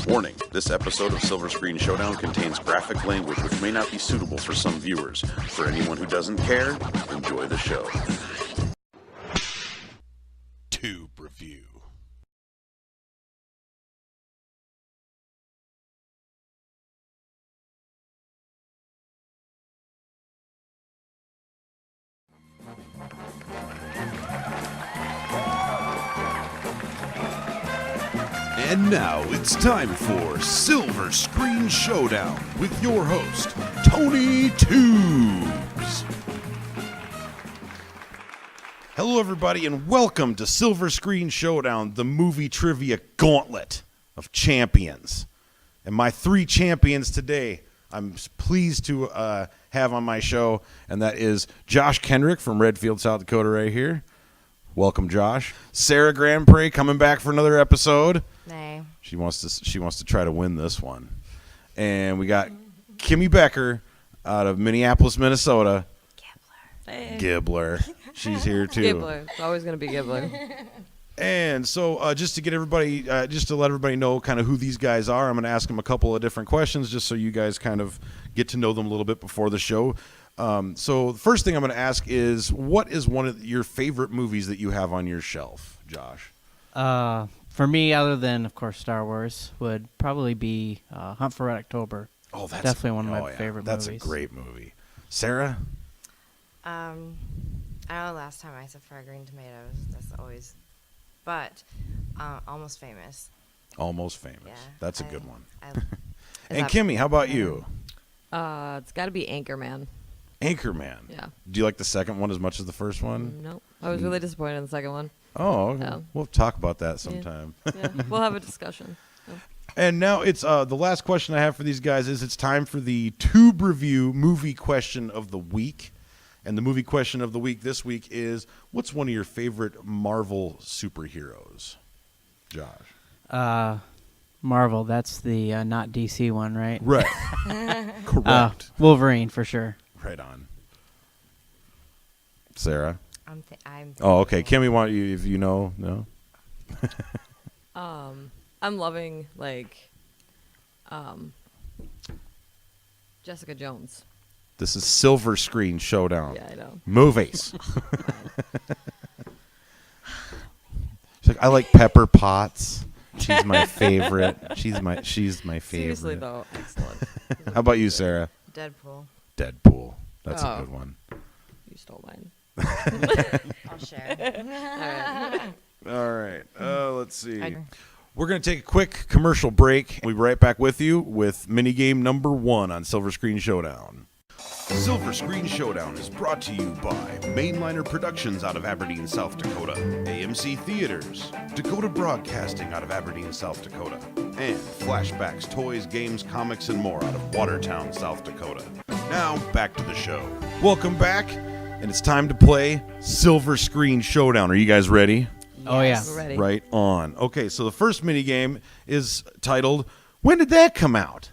Warning, this episode of Silver Screen Showdown contains graphic language which may not be suitable for some viewers. For anyone who doesn't care, enjoy the show. Tube Review. And now it's time for Silver Screen Showdown with your host, Tony Tubes. Hello, everybody, and welcome to Silver Screen Showdown, the movie trivia gauntlet of champions. And my three champions today, I'm pleased to have on my show, and that is Josh Kendrick from Redfield, South Dakota, right here. Welcome, Josh. Sarah Grandpre coming back for another episode. Nay. She wants to try to win this one. And we got Kimi Becker out of Minneapolis, Minnesota. Gibbler. She's here too. Gibbler. It's always going to be Gibbler. And so just to get everybody, just to let everybody know kind of who these guys are, I'm going to ask them a couple of different questions just so you guys kind of get to know them a little bit before the show. So the first thing I'm going to ask is, what is one of your favorite movies that you have on your shelf, Josh? For me, other than, of course, Star Wars, would probably be Hunt for Red October. Oh, that's definitely one of my favorite movies. That's a great movie. Sarah? I don't know, last time I said fried green tomatoes. That's always... But Almost Famous. Almost Famous. Yeah, that's a good one. And Kimmy, how about you? It's got to be Anchorman. Anchorman. Yeah. Do you like the second one as much as the first one? Nope. I was really disappointed in the second one. Oh, Yeah. We'll talk about that sometime. Yeah. We'll have a discussion. And now it's the last question I have for these guys is it's time for the Tube Review movie question of the week. And the movie question of the week this week is, what's one of your favorite Marvel superheroes? Josh. Marvel, that's the not DC one, right? Right. Correct. Wolverine, for sure. Right on. Sarah? I'm Oh, okay. Kimmy, want you, if you know, no? I'm loving, Jessica Jones. This is Silver Screen Showdown. Yeah, I know. Movies. She's like, I like Pepper Potts. She's my favorite. She's my favorite. Seriously, though, excellent. How about you, Sarah? Deadpool. Deadpool. That's a good one. You stole mine. I'll share. All right. Let's see. We're going to take a quick commercial break. We'll be right back with you with minigame number 1 on Silver Screen Showdown. Silver Screen Showdown is brought to you by Mainliner Productions out of Aberdeen, South Dakota, AMC Theaters, Dakota Broadcasting out of Aberdeen, South Dakota, and Flashbax, Toys, Games, Comics, and more out of Watertown, South Dakota. Now, back to the show. Welcome back, and it's time to play Silver Screen Showdown. Are you guys ready? Oh, yeah. We're ready. Right on. Okay, so the first minigame is titled, When Did That Come Out?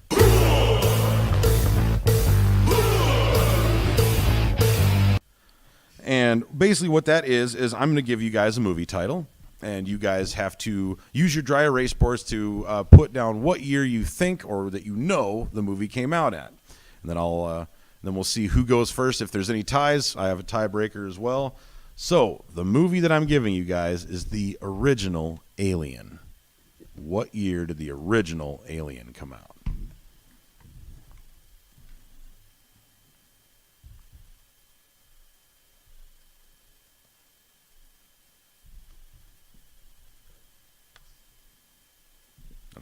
And basically what that is I'm going to give you guys a movie title, and you guys have to use your dry erase boards to put down what year you think or that you know the movie came out at. And then then we'll see who goes first. If there's any ties, I have a tiebreaker as well. So the movie that I'm giving you guys is the original Alien. What year did the original Alien come out?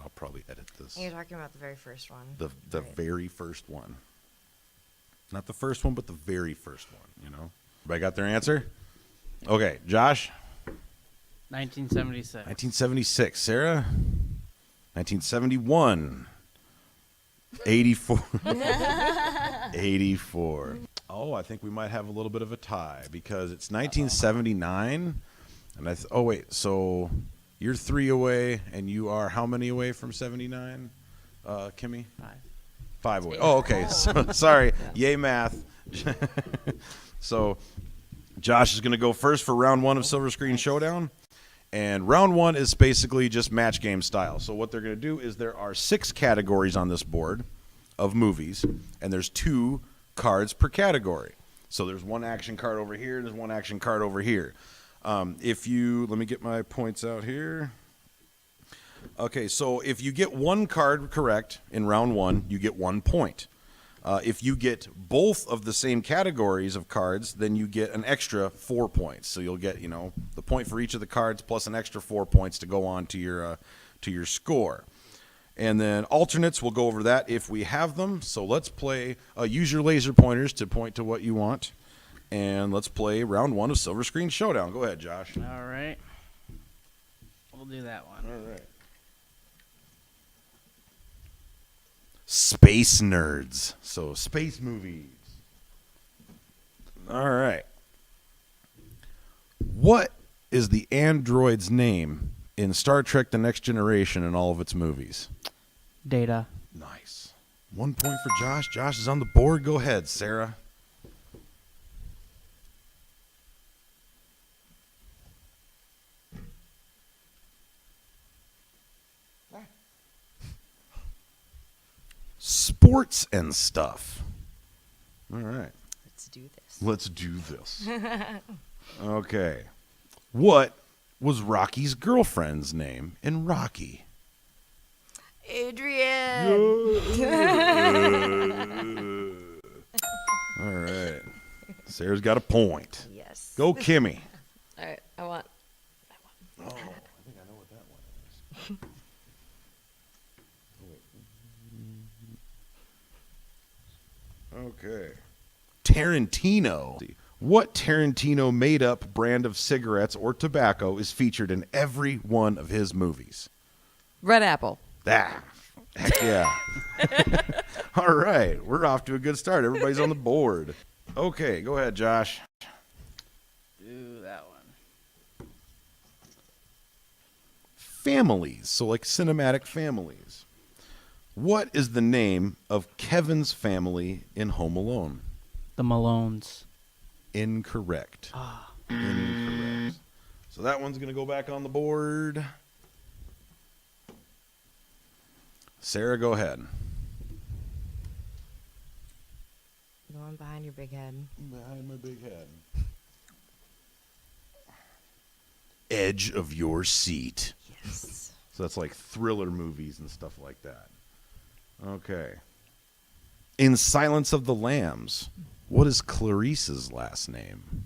I'll probably edit this. And you're talking about the very first one. The Right. very first one. Not the first one, but the very first one, you know? Everybody got their answer? Okay, Josh? 1976. 1976. Sarah? 1971. 84. 84. Oh, I think we might have a little bit of a tie because it's 1979. And oh, wait, so... You're 3 away, and you are how many away from 79, Kimmy? 5 away. Oh, okay. So, sorry. Yay, math. So Josh is going to go first for round 1 of Silver Screen Showdown. And round one is basically just match game style. So what they're going to do is there are 6 categories on this board of movies, and there's 2 cards per category. So there's 1 action card over here, there's 1 action card over here. Let me get my points out here. Okay, so if you get 1 card correct in round 1, you get 1 point. If you get both of the same categories of cards, then you get an extra 4 points. So you'll get, the point for each of the cards plus an extra 4 points to go on to your score. And then alternates, we'll go over that if we have them. So let's play. Use your laser pointers to point to what you want. And let's play round 1 of Silver Screen Showdown. Go ahead, Josh. All right. We'll do that one. All right. Space nerds. So space movies. All right. What is the android's name in Star Trek The Next Generation and all of its movies? Data. Nice. 1 point for Josh. Josh is on the board. Go ahead, Sarah. Sports and stuff. All right. Let's do this. Let's do this. Okay. What was Rocky's girlfriend's name in Rocky? Adrian. All right. Sarah's got a point. Yes. Go, Kimmy. All right, I want that one. Oh, I think I know what that one is. Okay. Tarantino. What Tarantino made-up brand of cigarettes or tobacco is featured in every one of his movies? Red Apple. Ah, heck yeah. All right. We're off to a good start. Everybody's on the board. Okay, go ahead, Josh. Do that one. Families. So like cinematic families. What is the name of Kevin's family in Home Alone? The Malones. Incorrect. Incorrect. So that one's going to go back on the board. Sarah, go ahead. The one behind your big head. Behind my big head. Edge of your seat. Yes. So that's like thriller movies and stuff like that. Okay. In Silence of the Lambs, what is Clarice's last name?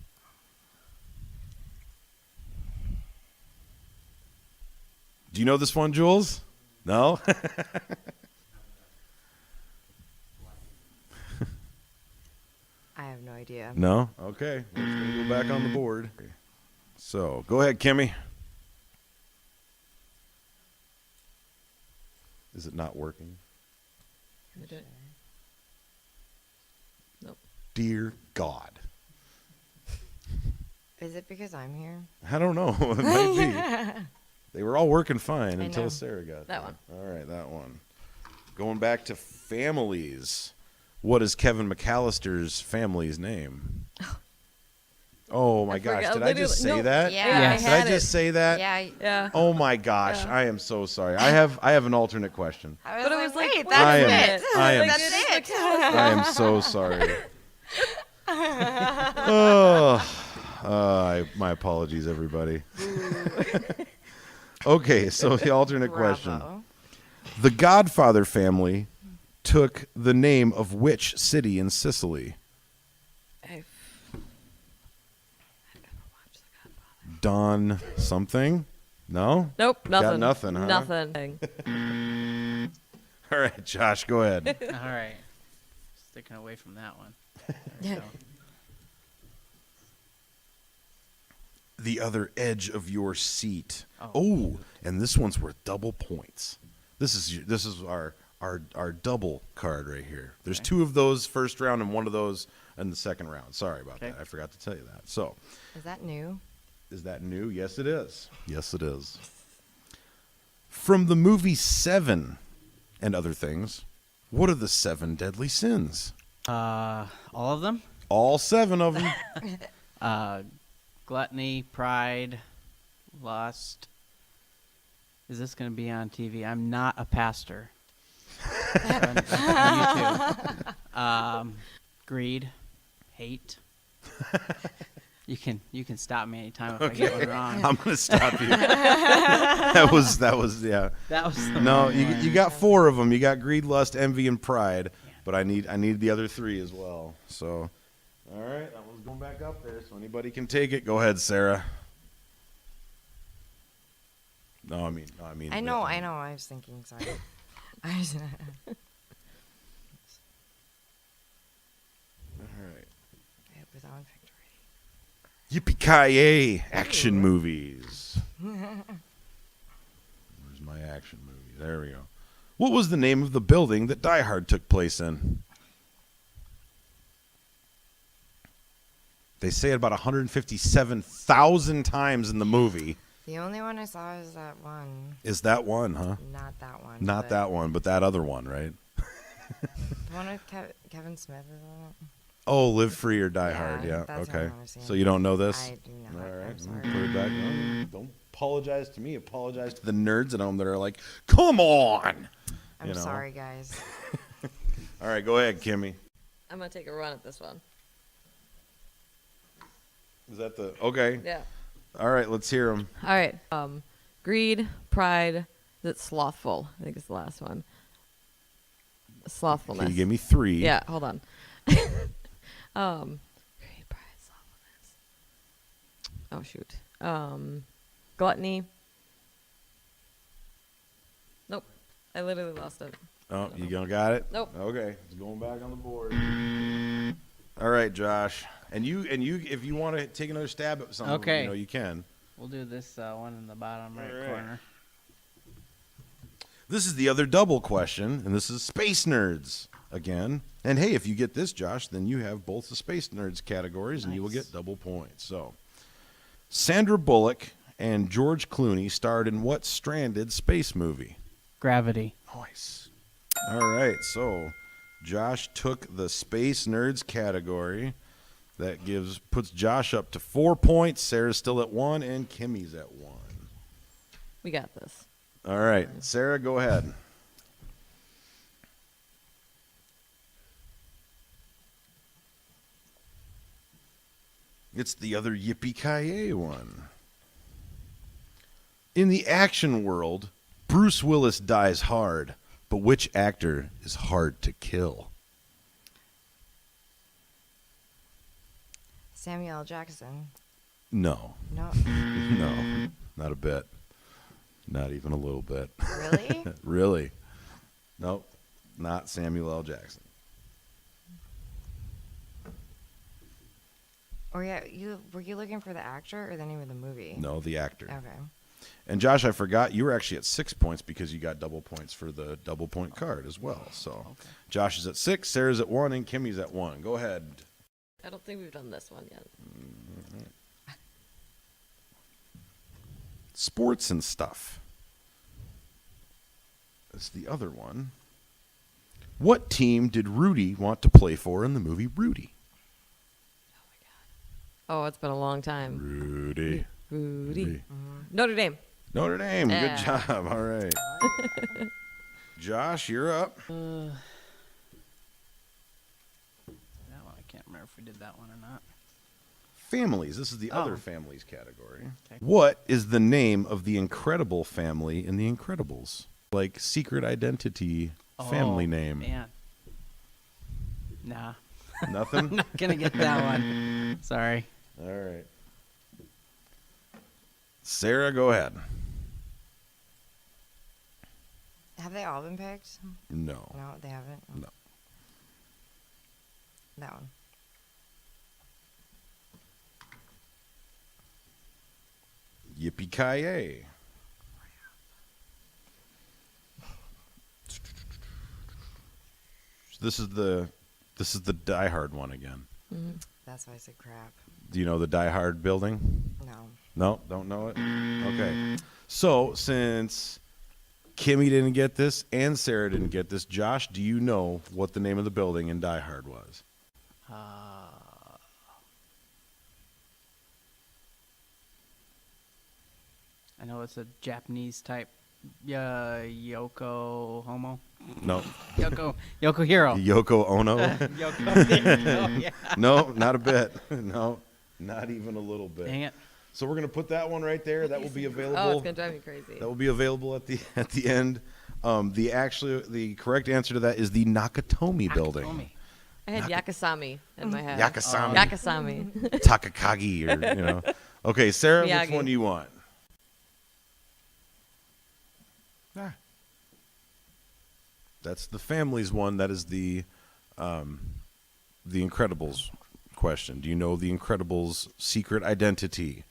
Do you know this one, Jules? No? I have no idea. No? Okay. We're just going to go back on the board. So, go ahead, Kimmy. Is it not working? Can I do it? Nope. Dear God. Is it because I'm here? I don't know. It might be. They were all working fine I until know. Sarah got That there. one. All right, that one. Going back to families. What is Kevin McAllister's family's name? Oh my gosh! forgot. Did I just say Literally- no. that? Yeah. Yes. Did I just say that? Yeah. Yeah. Oh my gosh! Yeah. I am so sorry. I have an alternate question. I was But it like, was like, wait, wait that's a it. minute. I am- That's It is it. McAllister. I am so sorry. Oh, my apologies, everybody. Okay, so the alternate question. Bravo. The Godfather family took the name of which city in Sicily? I've never watched The Godfather. Don something? No? Nope, Got nothing. nothing, huh? Nothing. All right, Josh, go ahead. All right. Sticking away from that one. There we go. The other edge of your seat. Oh. Oh, and this one's worth double points. This is our double card right here. There's Okay. 2 of those first round and 1 of those in the second round. Sorry about Okay. that. I forgot to tell you that. So, Is that new? is that new? Yes, it is. Yes, it is. From the movie Seven and other things, what are the 7 deadly sins? All of them? All 7 of them. Gluttony, pride, lust. Is this going to be on TV? I'm not a pastor. Greed, hate. You can stop me anytime if I get one wrong. I'm gonna stop you. that was yeah. That was the No, wrong one. you got 4 of them. You got greed, lust, envy, and pride. But I need the other 3 as well. So, all right, that one's going back up there. So anybody can take it. Go ahead, Sarah. No, I mean. I know. I was thinking. Sorry. I was. All right. I was on victory. Yippee-ki-yay action movies. Where's my action movie? There we go. What was the name of the building that Die Hard took place in? They say it about 157,000 times in the movie. The only one I saw is that one. Is that one, huh? Not that one. Not but that one, but that other one, right? The one with Kevin Smith is on it. Oh, Live Free or Die Yeah, Hard. Yeah, that's the okay. one I've seen. So you don't know this? I do not. All right, I'm sorry. put it back. Don't apologize to me. Apologize to the nerds at home that are like, come on. I'm sorry, guys. All right, go ahead, Kimmy. I'm gonna take a run at this one. Is that the okay? Yeah. All right, let's hear them. All right. Greed, pride. That's slothful. I think it's the last one. Slothfulness. Can you give me 3? Yeah. Hold on. Greed, pride, slothfulness. Oh shoot. Gluttony. Nope. I literally lost it. Oh, you gonna got it? Nope. Okay, it's going back on the board. All right, Josh, and you, if you want to take another stab at something, Okay. you can. We'll do this one in the bottom right All right. corner. This is the other double question, and this is Space Nerds again. And hey, if you get this, Josh, then you have both the Space Nerds categories, and you will Nice. get double points. So, Sandra Bullock and George Clooney starred in what stranded space movie? Gravity. Nice. All right, so Josh took the Space Nerds category. That puts Josh up to 4 points. Sarah's still at 1, and Kimmy's at 1. We got this. All right, Sarah, go ahead. It's the other yippee-ki-yay one. In the action world, Bruce Willis dies hard, but which actor is hard to kill? Samuel L. Jackson. No. No. No, not a bit. Not even a little bit. Really? Really? Nope, not Samuel L. Jackson. Or yeah, were you looking for the actor or the name of the movie? No, the actor. Okay. And Josh, I forgot, you were actually at 6 points because you got double points for the double point card as well. So Josh is at 6, Sarah's at 1, and Kimmy's at 1. Go ahead. I don't think we've done this one yet. Sports and stuff. That's the other one. What team did Rudy want to play for in the movie Rudy? Oh, it's been a long time. Rudy. Rudy. Notre Dame. Notre Dame. Yeah. Good job. All right. Josh, you're up. That one, I can't remember if we did that one or not. Families. This is the other Oh. families category. Okay. What is the name of the Incredible family in The Incredibles? Like secret identity family name. Man. Nah. Nothing? Not going to get that one. Sorry. All right. Sarah, go ahead. Have they all been picked? No. No, they haven't. Oh. No. That one. Yippee-ki-yay. This is the Die Hard one again. That's why I said crap. Do you know the Die Hard building? No. No, don't know it? Okay. So, since Kimmy didn't get this and Sarah didn't get this, Josh, do you know what the name of the building in Die Hard was? I know it's a Japanese type. Yoko Homo. No. Yoko Hero. Yoko Ono? Yoko. Yeah. No, not a bit. No, not even a little bit. Dang it. So we're gonna put that one right there. That will be available. Oh, it's gonna drive me crazy. That will be available at the end. The correct answer to that is the Nakatomi building. Nakatomi. I had Yakasami in my head. Yakasami. Yakasami. Takakagi, or Okay, Sarah, which Miyagi. one do you want? That's the family's one. That is the Incredibles question. Do you know the Incredibles' secret identity?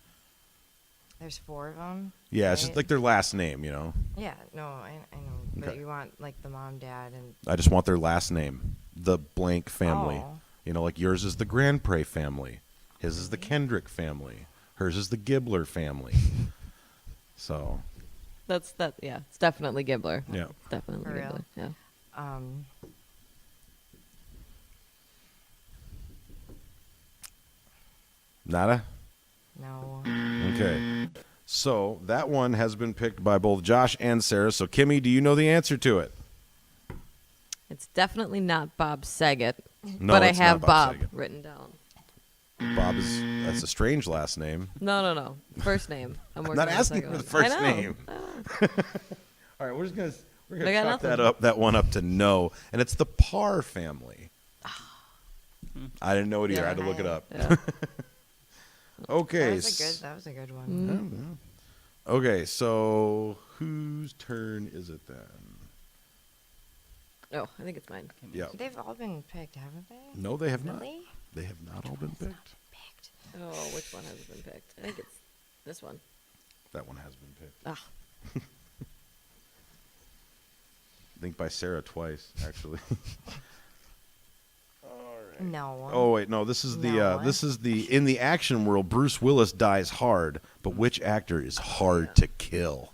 There's 4 of them. Yeah, it's just right? like their last name, Yeah, no, I know. But Okay. you want like the mom, dad, and I just want their last name. The blank family. Oh. Like yours is the Grandpre family. His is the Kendrick family. Hers is the Gibbler family. So, That's that. Yeah, it's definitely Gibbler. yeah. Definitely For real? Gibbler. Yeah. Nada? no. Okay. So that one has been picked by both Josh and Sarah. So Kimmy, do you know the answer to it? It's definitely not Bob Saget, No, but I it's not have Bob Bob Saget. written down. That's a strange last name. No. First name. I'm I'm working not on the asking second for the one. first I know. name. All right, we're gonna I got chalk nothing. that one up to no, and it's the Parr family. I didn't know it either. I had to look it up. Yeah. Okay. That was a good one. Okay, so whose turn is it then? Oh, I think it's mine. Yeah. They've all been picked, haven't they? No, they have not. Really? They have not all been picked. Picked. Oh, which one has been picked? I think it's this one. That one has been picked. Ah, I think by Sarah twice, actually. No. Oh wait, no. This is the in the action world. Bruce Willis dies hard, but which actor is hard to kill?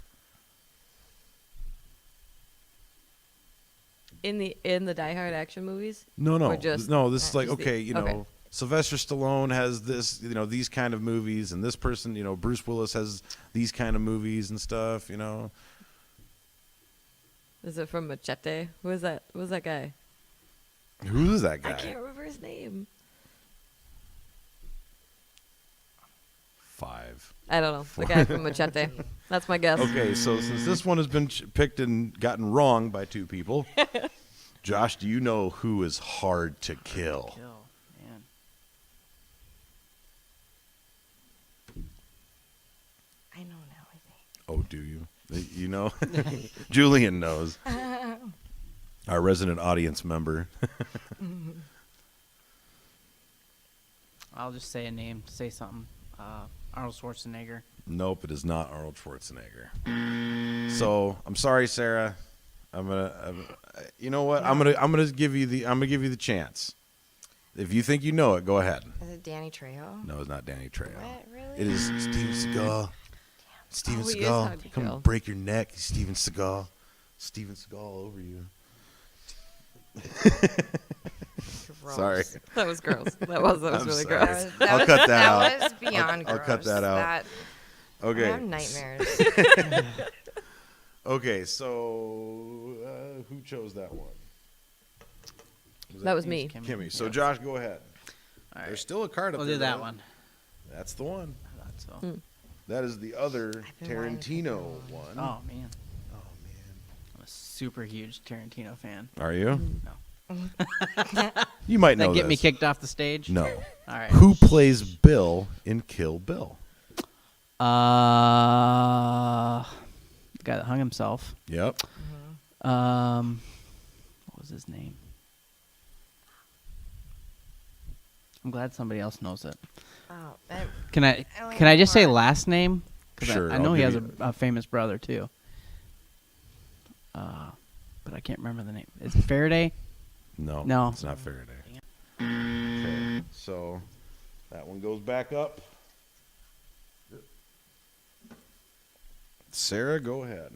in the Die Hard action movies. No. Or just- No, this is like just the- okay, okay. Sylvester Stallone has this, these kind of movies, and this person, Bruce Willis has these kind of movies and stuff, Is it from Machete? Who is that? Who's that guy? Who is that guy? I can't remember his name. 5. I don't know. The guy from Machete. That's my guess. Okay, so since this one has been picked and gotten wrong by 2 people, Josh, do you know who is hard to kill? Man. I know now, I think. Oh, do you? You know? Julian knows. Our resident audience member. I'll just say a name. Say something. Arnold Schwarzenegger. Nope, it is not Arnold Schwarzenegger. So I'm sorry, Sarah. You know what? I'm gonna give you the chance. If you think you know it, go ahead. Is it Danny Trejo? No, it's not Danny Trejo. What? Really? It is Steven Seagal. Steven Oh, he is Seagal, hard to come kill. break your neck, Steven Seagal. Steven Seagal all over you. Gross. Sorry. That was gross. That was I'm really sorry. gross. I'll cut that out. That was beyond I'll gross. cut that out. I Okay. have nightmares. Okay, so who chose that one? That was me. Kimmy. So Yeah. Josh, go ahead. All right. There's still a card up We'll there. do that though. one. That's the one. I thought so. Hmm. That is the other I've been wanting to pick Tarantino that one. Oh man, Oh, man. I'm a super huge Tarantino fan. Are you? No. You might know That get me this. kicked off the stage? No. All right. Who plays Bill in Kill Bill? The guy that hung himself. Yep. What was his name? I'm glad somebody else knows it. Oh, Can I I only can I have just say one. last name? 'Cause Sure, I I'll know he give has you- a famous brother too. But I can't remember the name. Is it Faraday? No. No. It's not Faraday. Okay. So that one goes back up. Sarah, go ahead.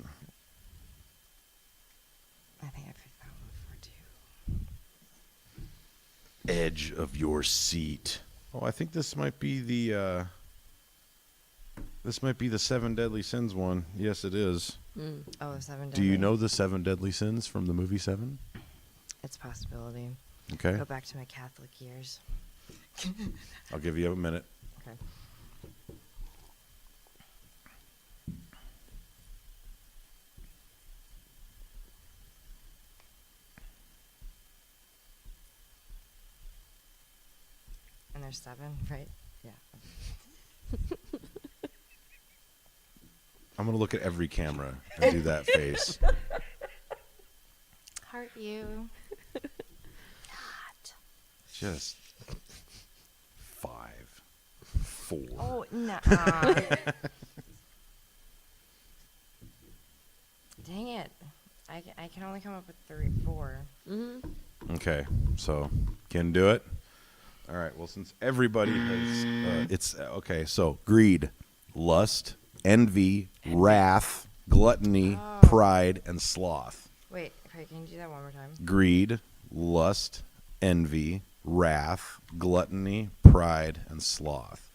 I think I picked that one for 2. Edge of your seat. Oh, I think this might be the This might be the 7 Deadly Sins one. Yes, it is. Oh, 7 Do you Deadly. know the 7 Deadly Sins from the movie 7? It's a possibility. Okay. Go back to my Catholic years. I'll give you a minute. Okay. And there's 7, right? Yeah. I'm going to look at every camera and do that face. Heart you. Not. Just 5, 4. Oh, no. Dang it. I can only come up with 4. Okay, so can do it. All right. Well, since everybody has, it's okay. So greed, lust, envy, wrath, gluttony, pride, and sloth. Wait, okay, can you do that one more time? Greed, lust, envy, wrath, gluttony, pride, and sloth.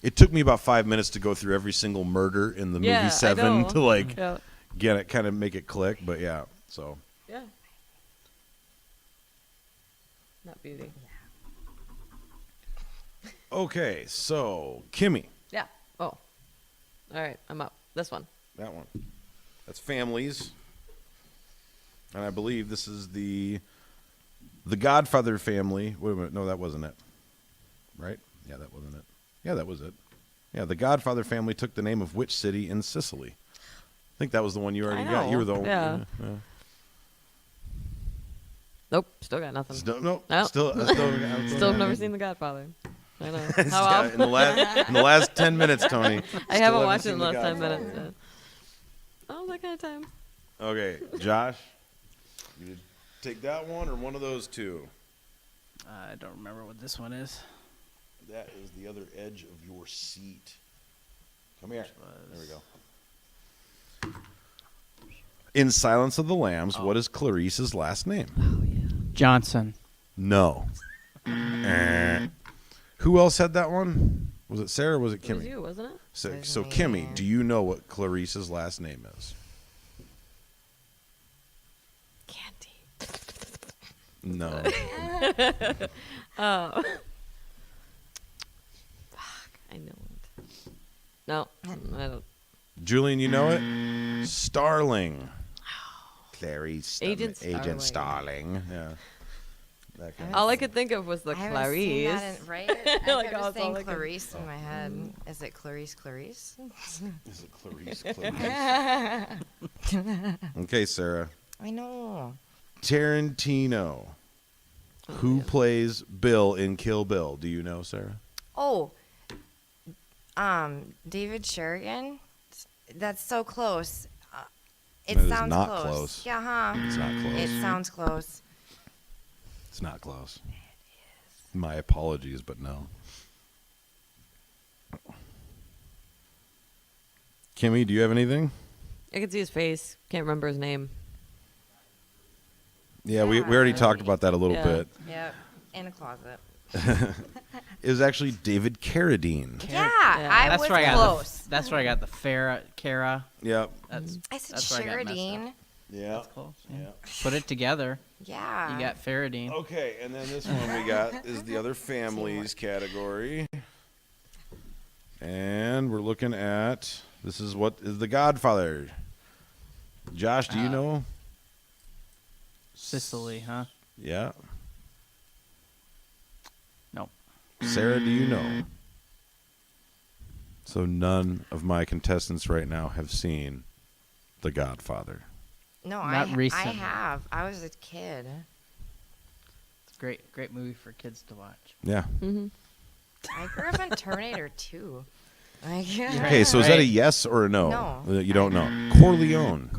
It took me about 5 minutes to go through every single murder in the movie 7 to like get it, kind of make it click. But yeah, so. Yeah. Not beauty. Okay, so Kimmy, Yeah. Oh. All right, I'm up. This one. that one. That's families. And I believe this is the Godfather family. Wait a minute. No, that wasn't it. Right? Yeah, that wasn't it. Yeah, that was it. Yeah, the Godfather family took the name of which city in Sicily? I think that was the one you already got. You were the one. Yeah. Nope. Still got nothing. Nope. Nope. Still Still never seen The Godfather. I know. How in the last 10 minutes, Tony. I haven't watched it in the last 10 minutes. Yeah. Oh, that kind of time. Okay, Josh, you take that one or one of those two? I don't remember what this one is. That is the other edge of your seat. Come here. There we go. In Silence of the Lambs, what is Clarice's last name? Oh, yeah. Johnson. No. Who else had that one? Was it Sarah or was it It was Kimmy? you, wasn't it? So, It was so me. Kimmy, do you know what Clarice's last name is? Candy. No. Oh. Fuck. I know it. No, I don't. Julian, you know it? Starling. Clarice. Agent Agent Starling. Starling. Yeah. That kind All I could think of was the I haven't seen Clarice. that right? I Like, kept oh, just it's all saying I could- Clarice in my head. Is it Clarice? Is it Clarice? Okay, Sarah. I know. Tarantino. Who plays Bill in Kill Bill? Do you know, Sarah? Oh, David Sheridan. That's so close. It That is sounds not close. close. Yeah, huh? It's not close. It sounds close. It's not close. It is. My apologies, but no. Kimmy, do you have anything? I could see his face. Can't remember his name. Yeah, we already talked about that a little Yeah. bit. Yep. In a closet. It was actually David Carradine. Yeah, Yeah. I That's was where I got close. that's where I got the Farrah, Kara. Yep. That's I said that's where I got messed up. Sheridan. Yeah. close. Yeah. Yeah. Put it together. Yeah. You got Faradine. Okay, and then this one we got is the other families category. And we're looking at, this is what is The Godfather. Josh, do you know? Sicily, huh? Yeah. Nope. Sarah, do you know? So none of my contestants right now have seen The Godfather. No, Not I recently. have. I was a kid. It's a great movie for kids to watch. Yeah. Mm-hmm. I grew up in Terminator 2. Like, Okay, so is that a yes or a no? No. You don't know. Corleone.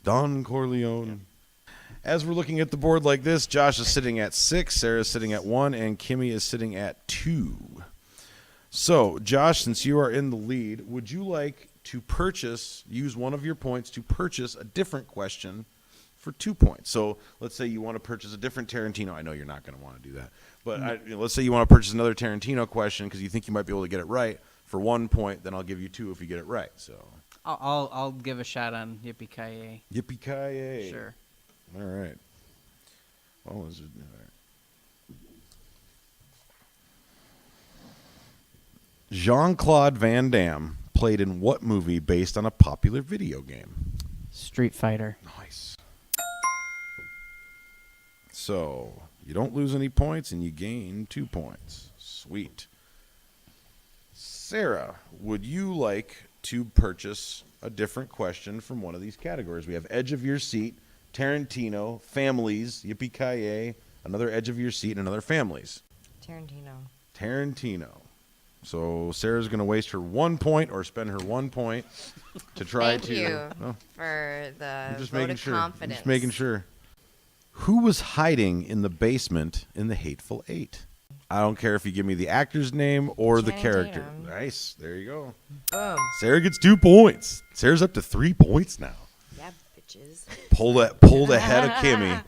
Don Corleone. As we're looking at the board like this, Josh is sitting at 6, Sarah's sitting at 1, and Kimmy is sitting at 2. So, Josh, since you are in the lead, would you like to use one of your points to purchase a different question for 2 points? So, let's say you want to purchase a different Tarantino. I know you're not going to want to do that. But let's say you want to purchase another Tarantino question because you think you might be able to get it right for 1 point. Then I'll give you 2 if you get it right. So I'll give a shot on Yippee-ki-yay. yippee-ki-yay. Sure. All right. What was it? All right. Jean-Claude Van Damme played in what movie based on a popular video game? Street Fighter. Nice. So, you don't lose any points and you gain 2 points. Sweet. Sarah, would you like to purchase a different question from one of these categories? We have Edge of Your Seat, Tarantino, Families, Yippee-ki-yay, another Edge of Your Seat, and another Families. Tarantino. So Sarah's going to waste her 1 point or spend her 1 point to try Thank to. you Oh, for the I'm just vote making of sure. confidence. Just making sure. Who was hiding in the basement in The Hateful Eight? I don't care if you give me the actor's name or the Channing character. Tatum. Nice. There you go. Boom. Sarah gets 2 points. Sarah's up to 3 points now. Yeah, bitches. Pulled ahead of Kimmy.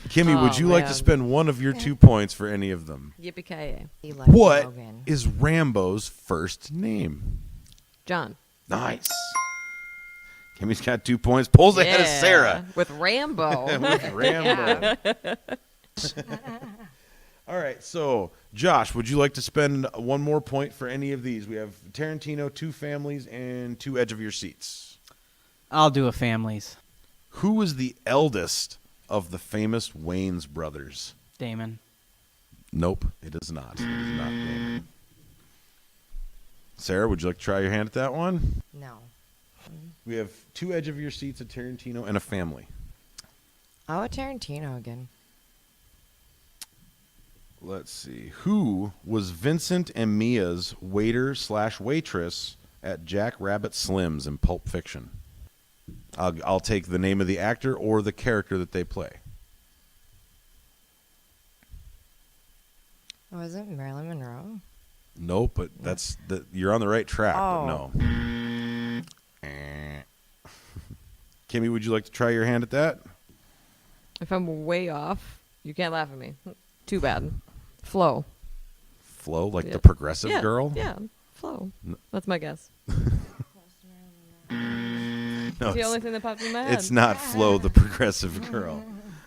Kimmy, would Oh, you like to man. spend one of your 2 points for any of them? Yippee-ki-yay. What Logan. is Rambo's first name? John. Nice. Kimmy's got 2 points. Pulls ahead of Yeah, Sarah. with Rambo. With Rambo. All right, so Josh, would you like to spend 1 more point for any of these? We have Tarantino, 2 Families, and 2 Edge of Your Seats. I'll do a Families. Who was the eldest of the famous Wayans brothers? Damon. Nope, it is not. It is not Damon. Sarah, would you like to try your hand at that one? No. We have 2 Edge of Your Seats, a Tarantino, and a Family. Oh, Tarantino again. Let's see. Who was Vincent and Mia's waiter/waitress at Jack Rabbit Slim's in Pulp Fiction? I'll take the name of the actor or the character that they play. Was it Marilyn Monroe? Nope, but you're on the right track, but Oh. no. Kimmy, would you like to try your hand at that? If I'm way off, you can't laugh at me. Too bad. Flo. Flo, like Yeah. the progressive Yeah, girl? Yeah, Flo. That's my guess. No, It's the it's, only thing that popped in my head. it's not Flo, the progressive girl.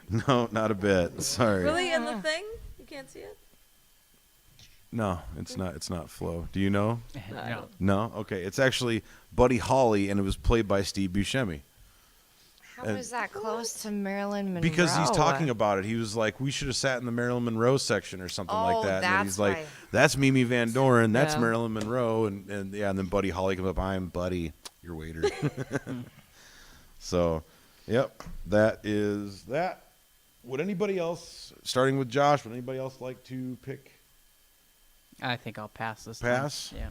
No, not a bit. Sorry. Really? In the thing? You can't see it? No, it's not. It's not Flo. Do you know? No. No. Okay. It's actually Buddy Holly, and it was played by Steve Buscemi. How And- was that close to Marilyn Monroe? Because he's talking about it. He was like, we should have sat in the Marilyn Monroe section or something like Oh, that. And then that's he's like, why. that's Mimi Van Doren. That's Yeah. Marilyn Monroe. And then Buddy Holly comes up, I'm Buddy, your waiter. So, yep, that is that. Would anybody else, starting with Josh, would anybody else like to pick I think I'll pass this. Pass? Time. Yeah.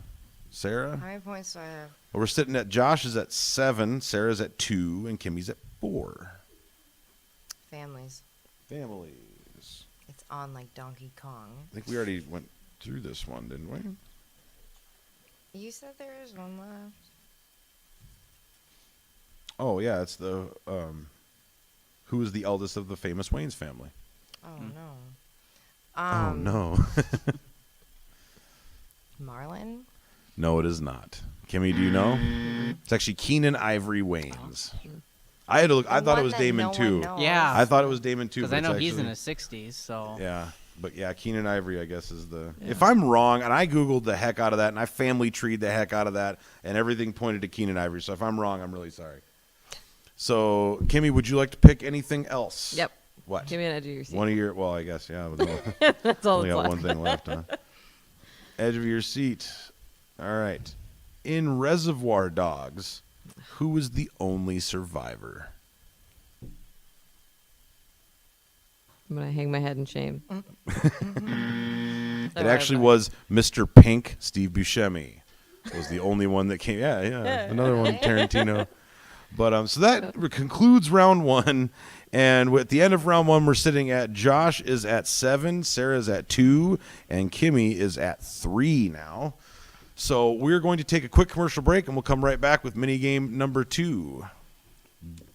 Sarah? How many points do I have? Well, we're sitting at Josh is at 7, Sarah's at 2, and Kimmy's at 4. Families. Families. It's on like Donkey Kong. I think we already went through this one, didn't we? You said there was one left. Oh, yeah, it's the who is the eldest of the famous Wayans family? Oh no. Oh, no. Marlon? No, it is not. Kimmy, do you know? It's actually Keenan Ivory Wayans. I had to look. I The thought it one was that Damon no one too. knows. Yeah. I thought it was Damon too. Because but I know it's he's in actually- his 60s, so. Yeah, but yeah, Keenan Ivory, I guess, is the. Yeah. If I'm wrong, and I googled the heck out of that, and I family treed the heck out of that, and everything pointed to Keenan Ivory. So if I'm wrong, I'm really sorry. So Kimmy, would you like to pick anything else? Yep. What? Give me an edge of your seat. One of your. Well, I guess yeah. That's all Only that's got left. one thing left, huh? Edge of your seat. All right. In Reservoir Dogs, who was the only survivor? I'm going to hang my head in shame. It actually was Mr. Pink, Steve Buscemi. Was the only one that came. Yeah. Another one, Tarantino. But so that concludes round 1. And at the end of round 1, we're sitting at Josh is at 7, Sarah's at 2, and Kimmy is at 3 now. So we're going to take a quick commercial break, and we'll come right back with minigame number 2.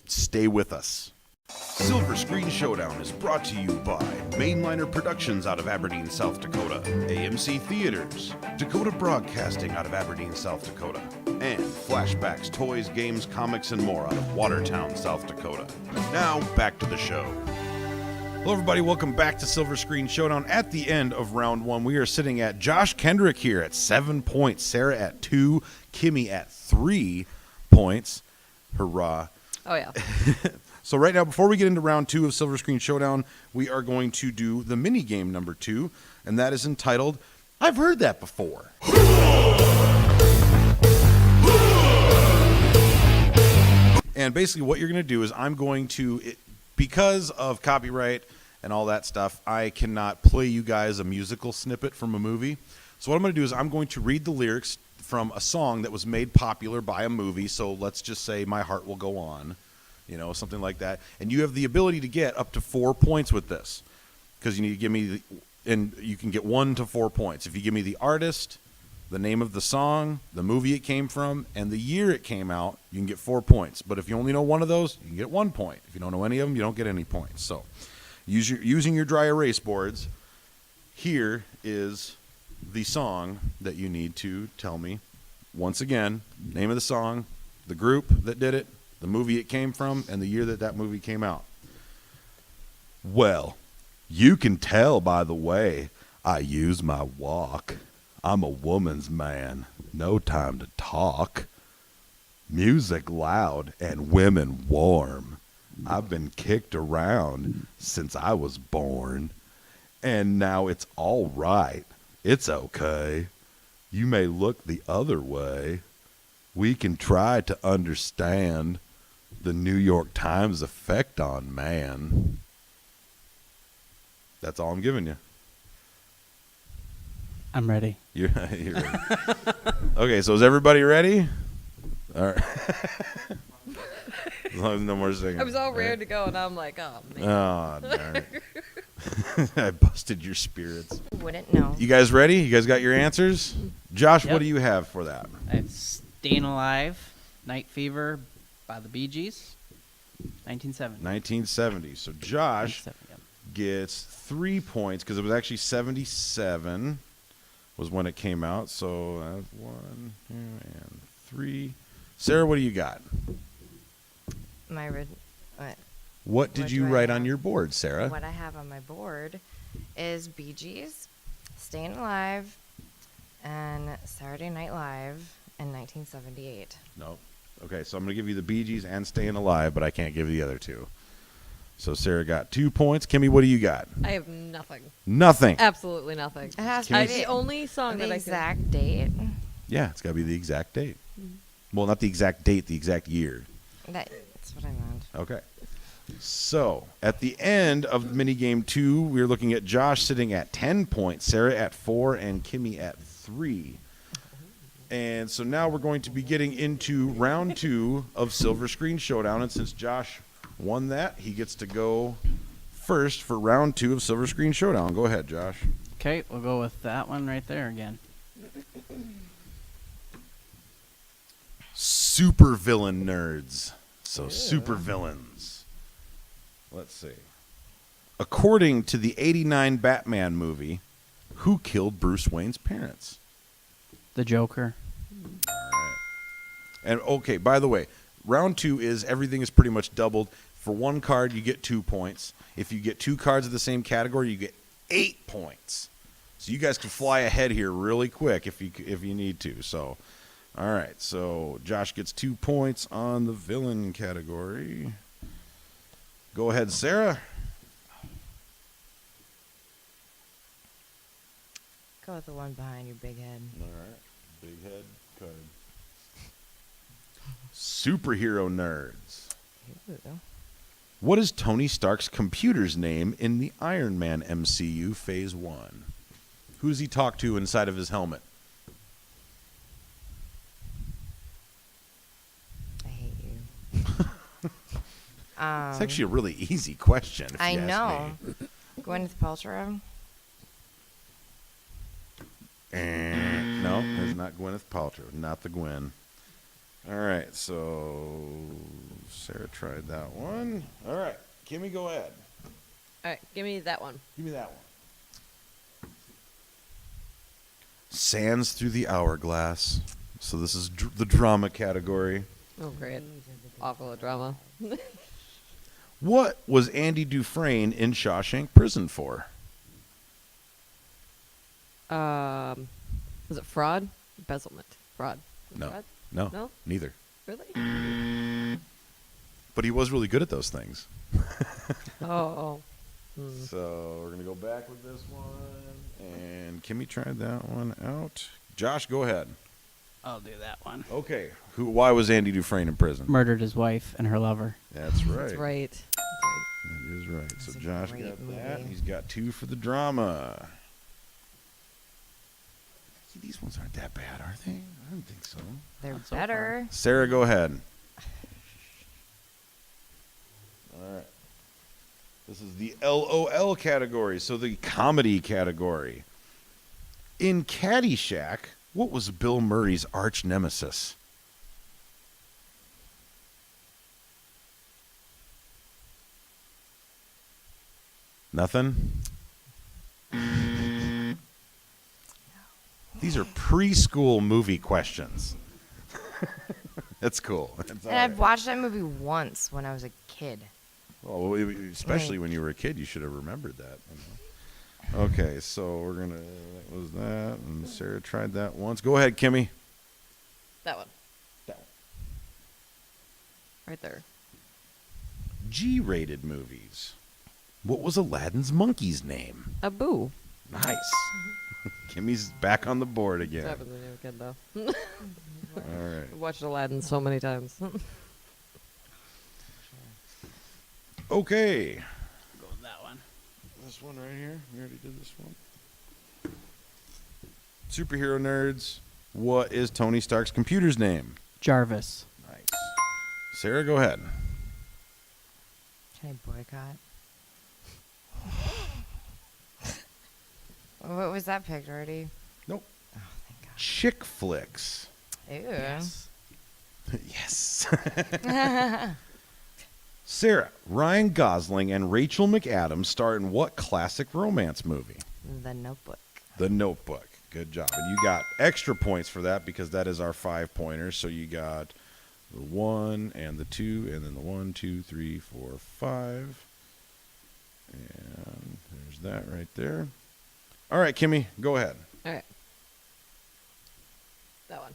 Stay with us. Silver Screen Showdown is brought to you by Mainliner Productions out of Aberdeen, South Dakota, AMC Theaters, Dakota Broadcasting out of Aberdeen, South Dakota, and Flashbacks, Toys, Games, Comics, and more out of Watertown, South Dakota. Now, back to the show. Hello, everybody. Welcome back to Silver Screen Showdown. At the end of round one, we are sitting at Josh Kendrick here at 7 points, Sarah at 2, Kimi at 3 points. Hurrah. Oh, yeah. So right now, before we get into round 2 of Silver Screen Showdown, we are going to do the mini game number 2, and that is entitled, I've Heard That Before. And basically what you're going to do is I'm going to, because of copyright and all that stuff, I cannot play you guys a musical snippet from a movie. So what I'm going to do is I'm going to read the lyrics from a song that was made popular by a movie. So let's just say My Heart Will Go On, you know, something like that. And you have the ability to get up to 4 points with this, because you need to give me, and you can get 1 to 4 points. If you give me the artist, the name of the song, the movie it came from, and the year it came out, you can get 4 points. But if you only know one of those, you can get 1 point. If you don't know any of them, you don't get any points. So using your dry erase boards, here is the song that you need to tell me. Once again, name of the song, the group that did it, the movie it came from, and the year that movie came out. Well, you can tell by the way I use my walk. I'm a woman's man, no time to talk. Music loud and women warm. I've been kicked around since I was born. And now it's all right. It's okay. You may look the other way. We can try to understand the New York Times effect on man. That's all I'm giving you. I'm ready. You're ready. Okay, so is everybody ready? All right. As long as no more singing. I was all right? ready to go, and I'm like, oh, man. Oh, darn it. I busted your spirits. Wouldn't know. You guys ready? You guys got your answers? Josh, Yep. what do you have for that? I have Staying Alive, Night Fever by the Bee Gees, 1970. 1970. So Josh 1970, yep. gets 3 points because it was actually 77 was when it came out. So that's 1, 2, and 3. Sarah, what do you got? What did What you do I write have? on your board, Sarah? What I have on my board is Bee Gees, Staying Alive, and Saturday Night Live in 1978. No. Okay, so I'm going to give you the Bee Gees and Staying Alive, but I can't give you the other two. So Sarah got 2 points. Kimmy, what do you got? I have nothing. Nothing. Absolutely nothing. It has Can to you- be The only song the that I exact date. Yeah, it's got to be the exact date. Well, not the exact date, the exact year. That's what I meant. Okay. So, at the end of minigame 2, we're looking at Josh sitting at 10 points, Sarah at 4, and Kimmy at 3. And so now we're going to be getting into round 2 of Silver Screen Showdown. And since Josh won that, he gets to go first for round 2 of Silver Screen Showdown. Go ahead, Josh. Okay, we'll go with that one right there again. Super villain nerds. So, super villains. Let's see. According to the 89 Batman movie, who killed Bruce Wayne's parents? The Joker. And okay, by the way, round 2 is everything is pretty much doubled. For one card, you get 2 points. If you get 2 cards of the same category, you get 8 points. So you guys can fly ahead here really quick if you need to. So, all right. So Josh gets 2 points on the villain category. Go ahead, Sarah. Go with the one behind your big head. All right. Big head card. Superhero nerds. Ooh. What is Tony Stark's computer's name in the Iron Man MCU Phase 1? Who does he talk to inside of his helmet? I hate you. It's actually a really easy question. If I you ask know. me. Gwyneth Paltrow. No, it's not Gwyneth Paltrow. Not the Gwen. All right, so Sarah tried that one. All right, Kimmy, go ahead. All right, give me that one. Give me that one. Sands through the hourglass. So this is the drama category. Oh, great. Awful at drama. What was Andy Dufresne in Shawshank Prison for? Was it fraud? Embezzlement. Fraud. No. Fraud? No. No? Neither. Really? But he was really good at those things. Oh. So we're going to go back with this one. And Kimmy tried that one out. Josh, go ahead. I'll do that one. Okay. Why was Andy Dufresne in prison? Murdered his wife and her lover. That's right. That's right. That is right. So That's a Josh great got that. movie. He's got 2 for the drama. See, these ones aren't that bad, are they? I don't think so. They're Not so better. Sarah, go ahead. All right. This is the LOL category, so the comedy category. In Caddyshack, what was Bill Murray's arch nemesis? Nothing? These are preschool movie questions. That's cool. That's all And I've right. watched that movie once when I was a kid. Well, especially when you were a kid, you should have remembered that. You know. Okay, so we're gonna. That was that, and Sarah tried that once. Go ahead, Kimmy. That one. That one. Right there. G-rated movies. What was Aladdin's monkey's name? Abu. Nice. Kimmy's back on the board That again. happened when you were a kid, though. All right. I've watched Aladdin so many times. Okay. Go with that one. This one right here. We already did this one. Superhero nerds. What is Tony Stark's computer's name? Jarvis. Nice. Sarah, go ahead. Can I boycott? What was that picked already? Nope. Oh, thank Chick flicks. God. Ew. Yes. Sarah, Ryan Gosling and Rachel McAdams star in what classic romance movie? The Notebook. The Notebook. Good job. And you got extra points for that because that is our 5-pointer. So you got the 1 and the 2, and then the 1, 2, 3, 4, 5. And there's that right there. All right, Kimmy, go ahead. All right. That one.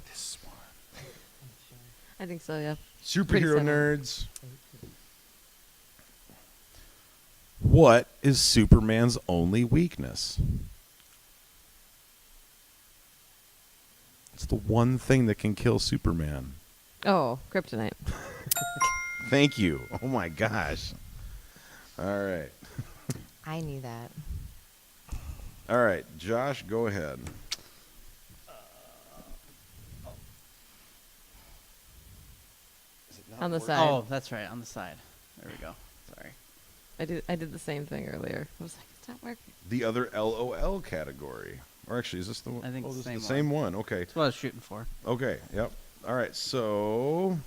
This one. I think so, yeah. Superhero similar. nerds. What is Superman's only weakness? It's the one thing that can kill Superman. Oh, kryptonite. Thank you. Oh my gosh. All right. I knew that. All right, Josh, go ahead. Is it not On the working? side. Oh, that's right. On the side. There we go. Sorry. I did the same thing earlier. I was like, it's not working. The other LOL category. Or actually, is this the one? I think oh, it's this the is the same same one. Okay. That's what I was shooting for. Okay, yep. All right, so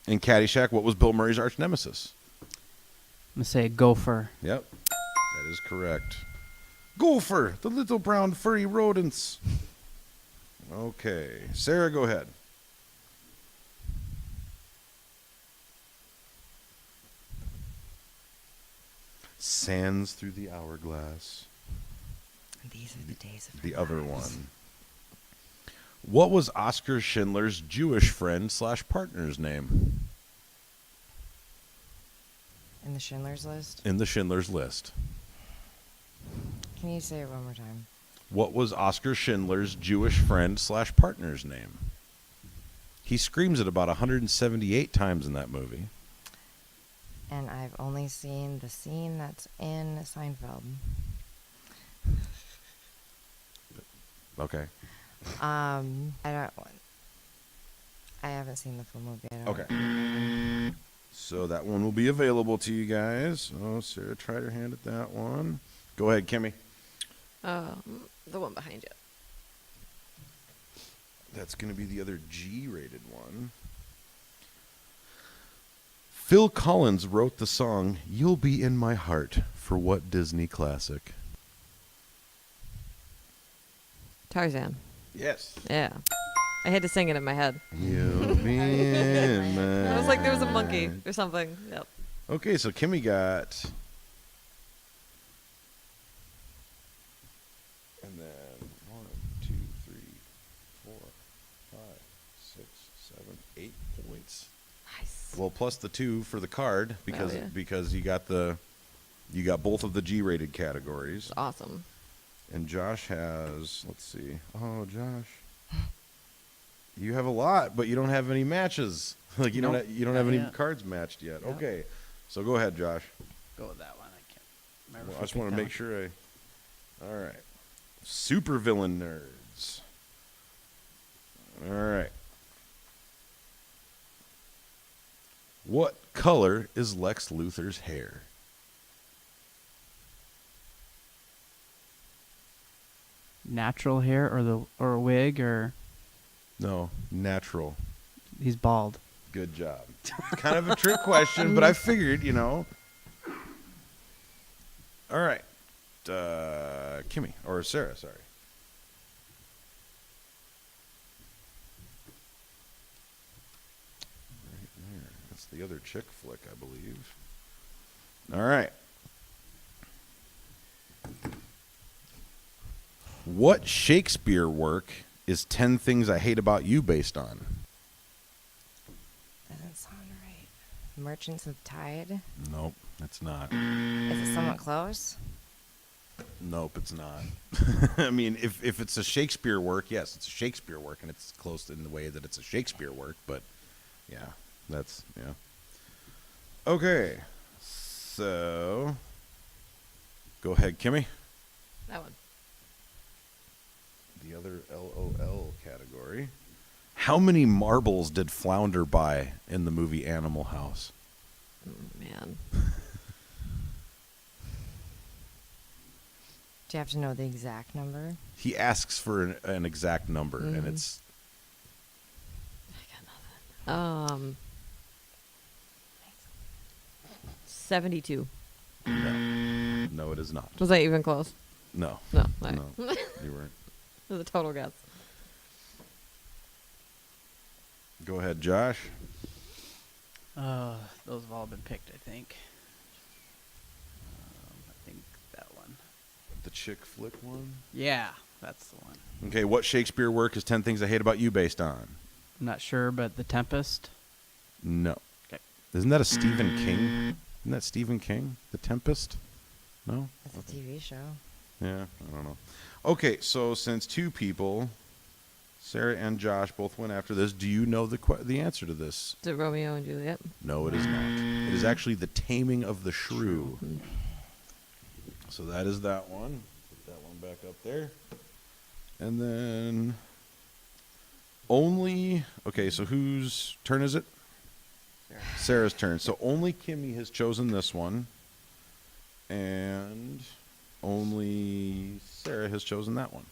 in Caddyshack, what was Bill Murray's arch nemesis? I'm going to say gopher. Yep, that is correct. Gopher, the little brown furry rodents. Okay, Sarah, go ahead. Sands through the hourglass. These are the days of The our other lives. one. What was Oskar Schindler's Jewish friend / partner's name In the Schindler's List. in the Schindler's List? Can you say it one more time? What was Oskar Schindler's Jewish friend / partner's name? He screams it about 178 times in that movie. And I've only seen the scene that's in Seinfeld. Okay. I don't. I haven't seen the full movie. I don't Okay. So that one will be available to you guys. Oh, Sarah tried her hand at that one. Go ahead, Kimmy. The one behind you. That's going to be the other G-rated one. Phil Collins wrote the song "You'll Be in My Heart" for what Disney classic? Tarzan. Yes. Yeah. I had to sing it in my head. You'll be in my I was like, there was a monkey or something. Yep. Okay, so Kimmy got... And then 1, 2, 3, 4, 5, 6, 7, 8 points. Nice. Well, plus the 2 for the card because yeah. because you got both of the G-rated categories. It's awesome. And Josh has, let's see. Oh, Josh, you have a lot, but you don't have any matches. Like you Nope, don't have not any yet. cards matched yet. Yep. Okay, so go ahead, Josh. Go with that one. I can't remember. Well, if I just picked want to that make sure I. All right, super villain nerds. All right. What color is Lex Luthor's hair? one. Natural hair or a wig or No, natural. he's bald. Good job. It's kind of a trick question, but I figured, All right. Kimmy, or Sarah, sorry. Right there. That's the other chick flick, I believe. All right. What Shakespeare work is 10 Things I Hate About You based on? Doesn't sound right. Merchants of Tide. Nope, it's not. Is it somewhat close? Nope, it's not. I mean, if it's a Shakespeare work, yes, it's a Shakespeare work, and it's close in the way that it's a Shakespeare work, but yeah, yeah. Okay, so go ahead, Kimmy. That one. The other LOL category. How many marbles did Flounder buy in the movie Animal House? Man. Do you have to know the exact number? He asks for an exact number, and it's... I got nothing. 72. No, it is not. Was that even close? No. No. All right. No, you weren't. It was a total guess. Go ahead, Josh. Those have all been picked, I think. I think that one. The chick flick one? Yeah, that's the one. Okay, what Shakespeare work is 10 Things I Hate About You based on? I'm not sure, but The Tempest. No. Okay. Isn't that a Stephen King? Isn't that Stephen King? The Tempest? No? It's a TV show. Yeah, I don't know. Okay, so since 2 people, Sarah and Josh, both went after this, do you know the answer to this? Is it Romeo and Juliet? No, it is not. It is actually The Taming of the Shrew. So that is that one. Put that one back up there. And then okay, so whose turn is it? Sarah's turn. So only Kimmy has chosen this one. And only Sarah has chosen that one.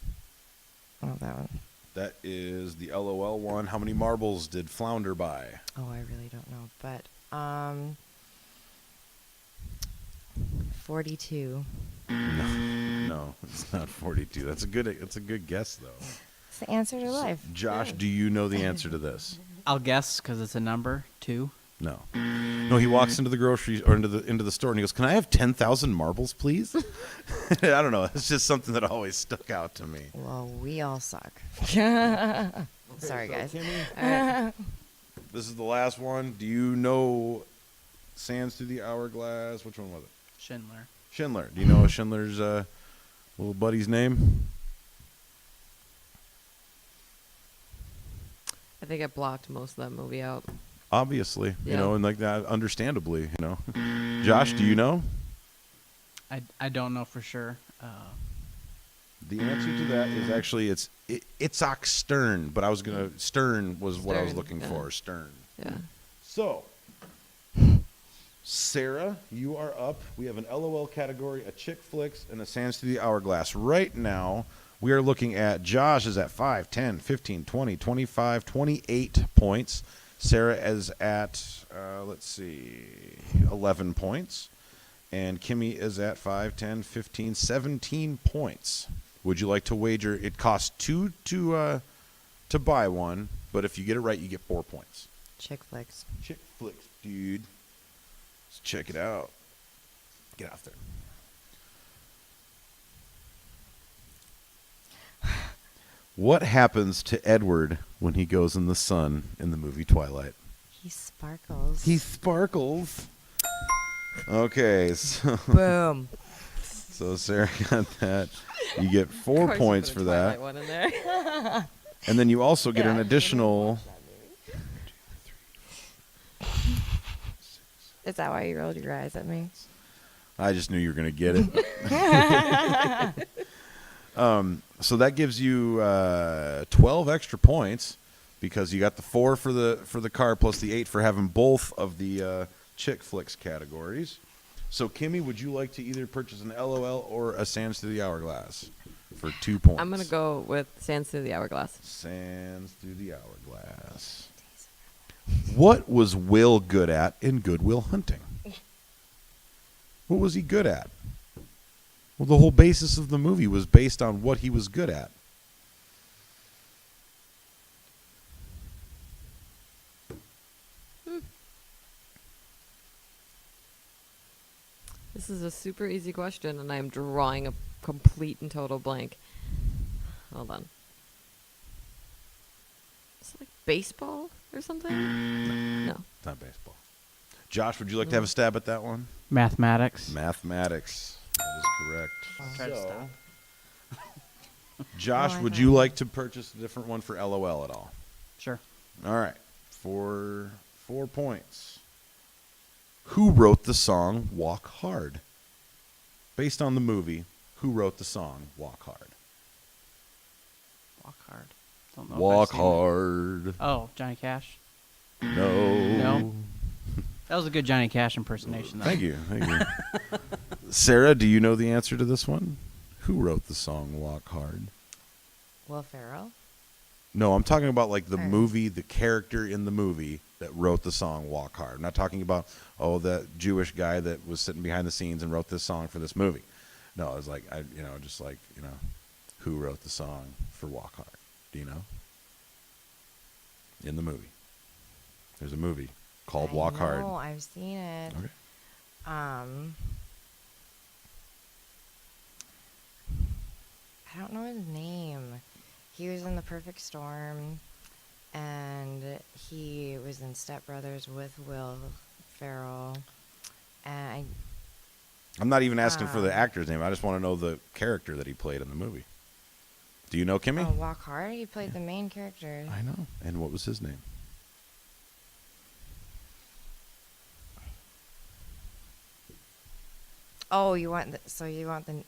Oh, that one. That is the LOL one. How many marbles did Flounder buy? Oh, I really don't know, but 42. No, it's not 42. That's a good guess though. It's the answer to life. Josh, do you know the answer to this? I'll guess because it's a number, 2. No. No, he walks into the grocery or into the store and he goes, "Can I have 10,000 marbles, please?" I don't know. It's just something that always stuck out to me. Well, we all suck. Sorry, guys. Kimmy, All right. this is the last one. Do you know Sands Through the Hourglass? Which one was it? Schindler. Schindler. Do you know Schindler's little buddy's name? I think I blocked most of that movie out. Obviously, Yeah. and like that, understandably, Josh, do you know? I don't know for sure. The answer to that is actually Itzhak Stern, but Stern was what I was Stern, looking yeah. for. Stern. Yeah. So, Sarah, you are up. We have an LOL category, a chick flicks, and a Sands Through the Hourglass. Right now, we are looking at Josh is at 5, 10, 15, 20, 25, 28 points. Sarah is at, 11 points. And Kimi is at 5, 10, 15, 17 points. Would you like to wager? It costs 2 to buy one, but if you get it right, you get 4 points. Chick flicks. Chick flicks, dude. Let's check it out. Get out there. What happens to Edward when he goes in the sun in the movie Twilight? He sparkles. He sparkles. Okay, so, Boom. so Sarah got that. You get 4 points for that. One in there. And then you also get an additional... Is that why you rolled your eyes at me? I just knew you were going to get it. So that gives you 12 extra points because you got the 4 for the car plus the 8 for having both of the chick flicks categories. So Kimi, would you like to either purchase an LOL or a Sands Through the Hourglass for 2 points? I'm gonna go with Sands Through the Hourglass. Sands Through the Hourglass. What was Will good at in Good Will Hunting? What was he good at? Well, the whole basis of the movie was based on what he was good at. This is a super easy question, and I'm drawing a complete and total blank. Hold on. Is it like baseball or something? No. It's not baseball. Josh, would you like to have a stab at that one? Mathematics. Mathematics. That is correct. Try to stop. Josh, Oh, I would thought- you like to purchase a different one for LOL at all? Sure. All right. For 4 points. Who wrote the song Walk Hard? Based on the movie, who wrote the song Walk Hard? Walk hard. Don't know if I've Walk seen it. Hard. Oh, Johnny Cash. No. No. That was a good Johnny Cash impersonation, though. Thank you. Thank you. Sarah, do you know the answer to this one? Who wrote the song Walk Hard? Will Ferrell? No, I'm talking about like the Alright. movie, the character in the movie that wrote the song Walk Hard. I'm not talking about, the Jewish guy that was sitting behind the scenes and wrote this song for this movie. No, it was like, who wrote the song for Walk Hard? Do you know? In the movie. There's a movie called Walk Hard. Oh, I've seen it. Okay. I don't know his name. He was in The Perfect Storm, and he was in Step Brothers with Will Ferrell. And I'm not even asking for the actor's name. I just want to know the character that he played in the movie. Do you know Kimmy? Walk Hard. He played the main character. I know. And what was his name? Oh, you want the?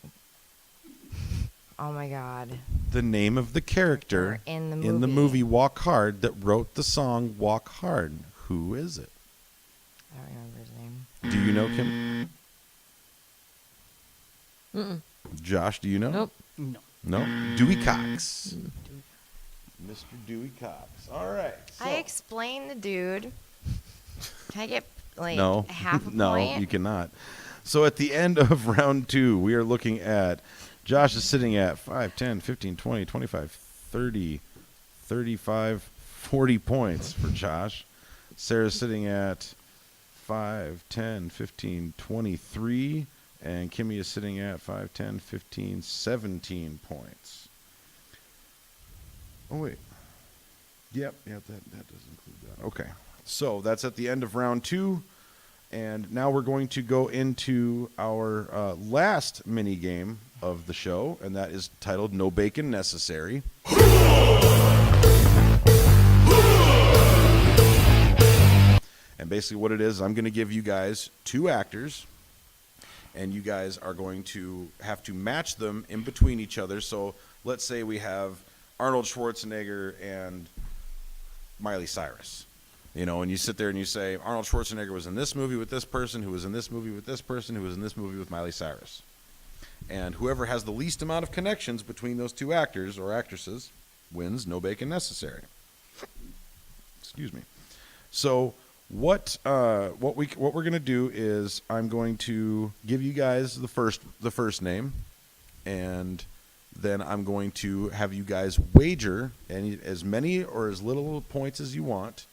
Oh my God! The name of the character in the in the movie Walk Hard that wrote the song Walk Hard. Who is it? I don't remember his name. Do you know Kim? Mm-mm. Josh, do you know? Nope. No. No? Dewey Cox. Mr. Dewey Cox. All right. So. I explained the dude. Can I get no. half a No, point? you cannot. So at the end of round 2, we are looking at Josh is sitting at 5, 10, 15, 20, 25, 30, 35, 40 points for Josh. Sarah's sitting at 5, 10, 15, 23. And Kimmy is sitting at 5, 10, 15, 17 points. Oh, wait. Yep, that does include that. Okay. So that's at the end of round 2. And now we're going to go into our last mini game of the show, and that is titled No Bacon Necessary. And basically what it is, I'm going to give you guys 2 actors, and you guys are going to have to match them in between each other. So let's say we have Arnold Schwarzenegger and Miley Cyrus. You know, and you sit there and you say, Arnold Schwarzenegger was in this movie with this person, who was in this movie with this person, who was in this movie with Miley Cyrus. And whoever has the least amount of connections between those 2 actors or actresses wins. No bacon necessary. Excuse me. So what we're gonna do is I'm going to give you guys the first name, and then I'm going to have you guys wager as many or as little points as you want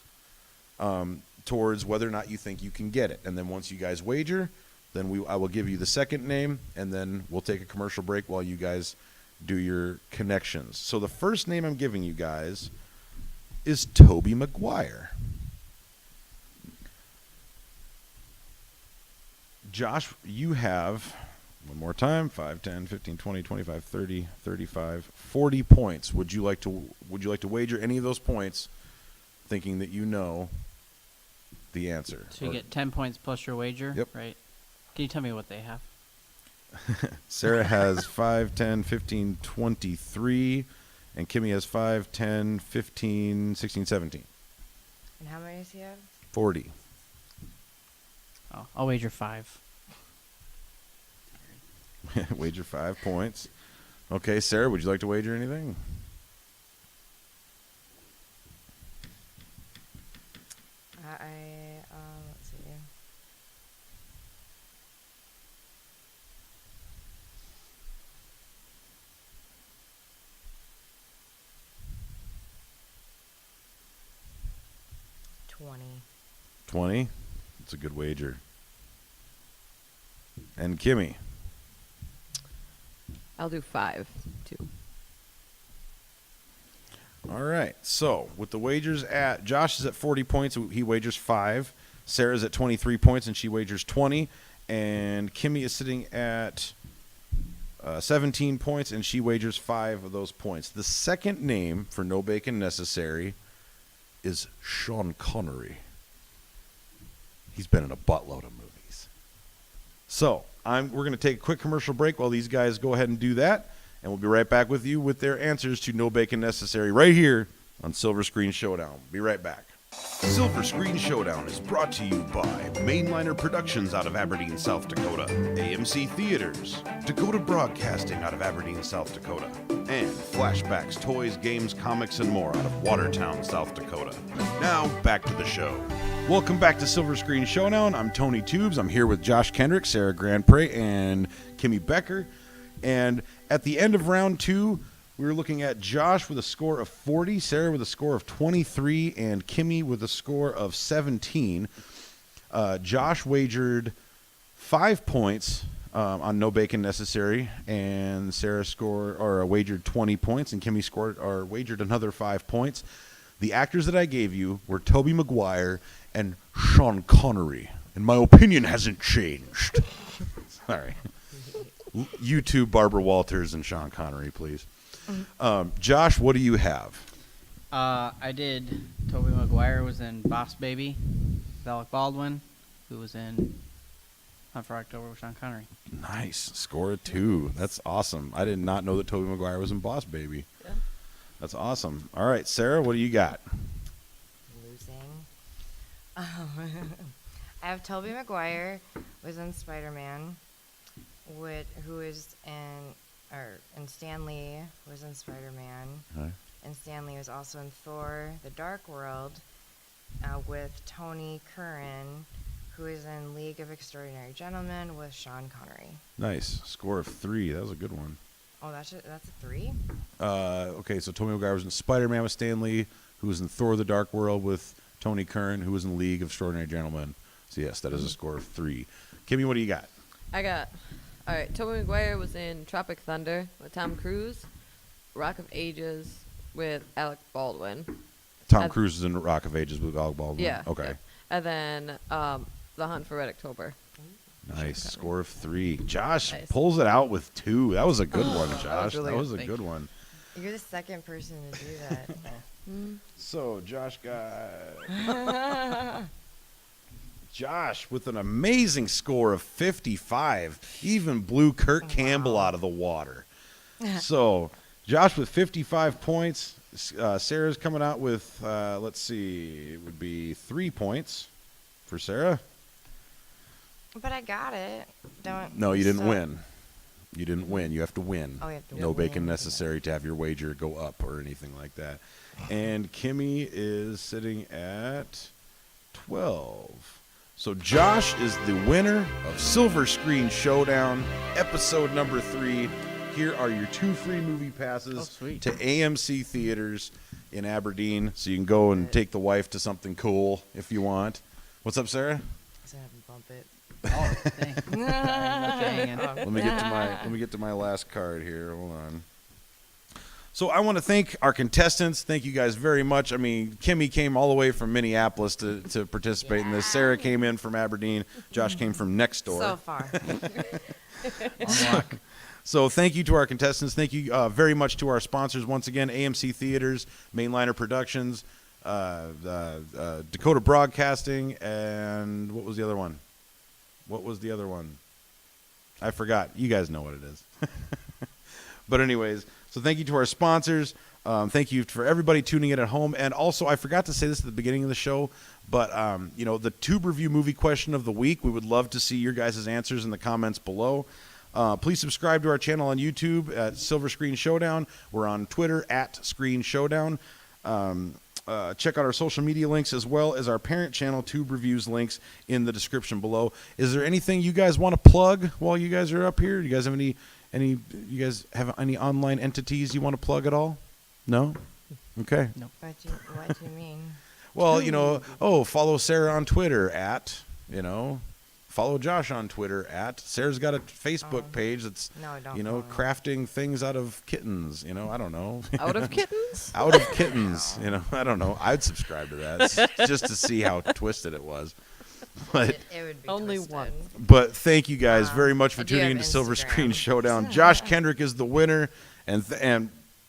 towards whether or not you think you can get it. And then once you guys wager, then I will give you the second name, and then we'll take a commercial break while you guys do your connections. So the first name I'm giving you guys is Tobey Maguire. Josh, you have, one more time, 5, 10, 15, 20, 25, 30, 35, 40 points. Would you like to wager any of those points thinking that you know the answer? So you get 10 points plus your wager? Yep. Right. Can you tell me what they have? Sarah has 5, 10, 15, 23, and Kimi has 5, 10, 15, 16, 17. And how many does he have? 40. Oh, I'll wager 5. Wager 5 points. Okay, Sarah, would you like to wager anything? Let's see. $20. 20. That's a good wager. And Kimi. I'll do 5, too. All right. So with the wagers Josh is at 40 points. He wagers 5. Sarah's at 23 points, and she wagers 20. And Kimi is sitting at 17 points, and she wagers 5 of those points. The second name for No Bacon Necessary is Sean Connery. He's been in a buttload of movies. So we're going to take a quick commercial break while these guys go ahead and do that, and we'll be right back with you with their answers to No Bacon Necessary right here on Silver Screen Showdown. Be right back. Silver Screen Showdown is brought to you by Mainliner Productions out of Aberdeen, South Dakota, AMC Theaters, Dakota Broadcasting out of Aberdeen, South Dakota, and Flashbacks, Toys, Games, Comics, and more out of Watertown, South Dakota. Now, back to the show. Welcome back to Silver Screen Showdown. I'm Tony Tubes. I'm here with Josh Kendrick, Sarah Grandpre, and Kimi Becker. And at the end of round 2, we were looking at Josh with a score of 40, Sarah with a score of 23, and Kimi with a score of 17. Josh wagered 5 points on No Bacon Necessary, and Sarah wagered 20 points, and Kimi wagered another 5 points. The actors that I gave you were Tobey Maguire and Sean Connery, and my opinion hasn't changed. Sorry. YouTube Barbara Walters and Sean Connery, please. Josh, what do you have? I did. Tobey Maguire was in Boss Baby. Alec Baldwin, who was in Hunt for October with Sean Connery. Nice. Score of 2. That's awesome. I did not know that Tobey Maguire was in Boss Baby. Yeah. That's awesome. All right, Sarah, what do you got? Losing. I have Tobey Maguire was in Spider-Man, and Stan Lee was in Spider-Man. All right. And Stan Lee was also in Thor: The Dark World with Tony Curran, who is in League of Extraordinary Gentlemen with Sean Connery. Nice. Score of 3. That was a good one. Oh, that's a 3? Okay, so Tobey Maguire was in Spider-Man with Stan Lee, who was in Thor: The Dark World with Tony Curran, who was in League of Extraordinary Gentlemen. So, yes, that is a score of 3. Kimmy, what do you got? All right, Tobey Maguire was in Tropic Thunder with Tom Cruise, Rock of Ages with Alec Baldwin. Tom Cruise is in Rock of Ages with Alec Baldwin. Yeah. Okay. Yeah. And then The Hunt for Red October. Nice. Score of 3. Josh Nice. pulls it out with 2. That was a good one, Josh. really That was good. a good one. You're the second person to do that. So, Josh got... Josh with an amazing score of 55. Even blew Kirk Campbell out of the water. So, Josh with 55 points. Sarah's coming out with, let's see, it would be 3 points for Sarah. But I got it. No, you didn't win. You didn't win. You have to win. Oh, you have to No win. bacon necessary to have your wager go up or anything like that. And Kimmy is sitting at 12. So Josh is the winner of Silver Screen Showdown, episode number 3. Here are your 2 free movie passes to AMC Theaters in Aberdeen, so you can go and take the wife to something cool if you want. What's up, Sarah? I have to bump it. Oh, thanks. Sorry, hanging. Let me get to my last card here. Hold on. So I want to thank our contestants. Thank you guys very much. I mean, Kimi came all the way from Minneapolis to participate in this. Sarah came in from Aberdeen. Josh came from next door. So far. So thank you to our contestants. Thank you very much to our sponsors. Once again, AMC Theaters, Mainliner Productions, Dakota Broadcasting, and what was the other one? I forgot. You guys know what it is. But anyways, so thank you to our sponsors. Thank you for everybody tuning in at home. And also, I forgot to say this at the beginning of the show, but, the Tube Review movie question of the week, we would love to see your guys' answers in the comments below. Please subscribe to our channel on YouTube at Silver Screen Showdown. We're on Twitter at Screen Showdown. Check out our social media links as well as our parent channel Tube Reviews links in the description below. Is there anything you guys want to plug while you guys are up here? Do you guys have you guys have any online entities you want to plug at all? No? Okay. No. What do you mean? Well, follow Sarah on Twitter at, follow Josh on Twitter at. Sarah's got a Facebook page that's, No, don't. crafting things out of kittens. I don't know. Out of kittens? Out of kittens. I don't know. I'd subscribe to that just to see how twisted it was. But It would be Only twisted. one. But thank you guys very much for I do tuning have into Silver Screen Instagram. Showdown. Josh Kendrick is the winner, and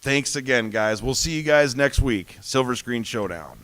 thanks again, guys. We'll see you guys next week. Silver Screen Showdown.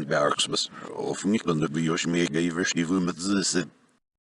Bergsmas, of Nickland, wie ich mir gave, die mit